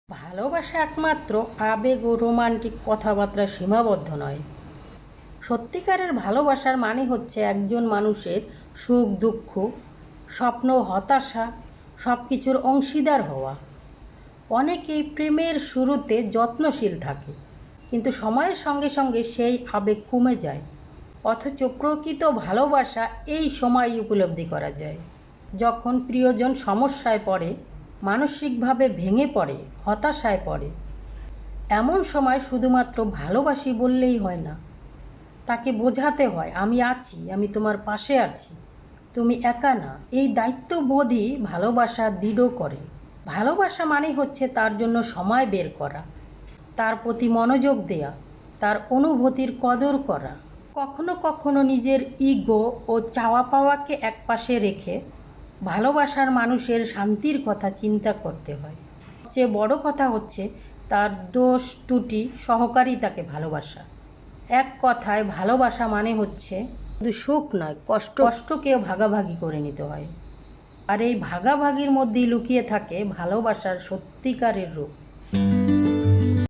ভালোবাসা একমাত্র আবেগ ও রোমান্টিক কথাবার্তায় সীমাবদ্ধ নয়। সত্যিকারের ভালোবাসার মানে হচ্ছে একজন মানুষের সুখ দুঃখ, স্বপ্ন হতাশা সব কিছুর অংশীদার হওয়া। অনেকেই প্রেমের শুরুতে যত্নশীল থাকে, কিন্তু সময়ের সঙ্গে সঙ্গে সেই আবেগ কমে যায়। অথচ প্রকৃত ভালোবাসা এই সময়ই উপলব্ধি করা যায়, যখন প্রিয়জন সমস্যায় পড়ে, মানসিকভাবে ভেঙে পড়ে, হতাশায় পড়ে। এমন সময় শুধুমাত্র ভালোবাসি বললেই হয় না, তাকে বোঝাতে হয় আমি আছি, আমি তোমার পাশে আছি, তুমি একা না। এই দায়িত্ববোধই ভালোবাসা দৃঢ় করে। ভালোবাসা মানে হচ্ছে তার জন্য সময় বের করা, তার প্রতি মনোযোগ দেয়া, তার অনুভূতির কদর করা। কখনো কখনো নিজের ইগো ও চাওয়া পাওয়াকে একপাশে রেখে ভালোবাসার মানুষের শান্তির কথা চিন্তা করতে হয়। সবচেয়ে বড় কথা হচ্ছে তার দোষ ত্রুটি সহকারী তাকে ভালোবাসা। এক কথায় ভালোবাসা মানে হচ্ছে শুধু সুখ নয়, কষ্টকেও ভাগাভাগি করে নিতে হয়। আর এই ভাগাভাগির মধ্যেই লুকিয়ে থাকে ভালোবাসার সত্যিকারের রূপ।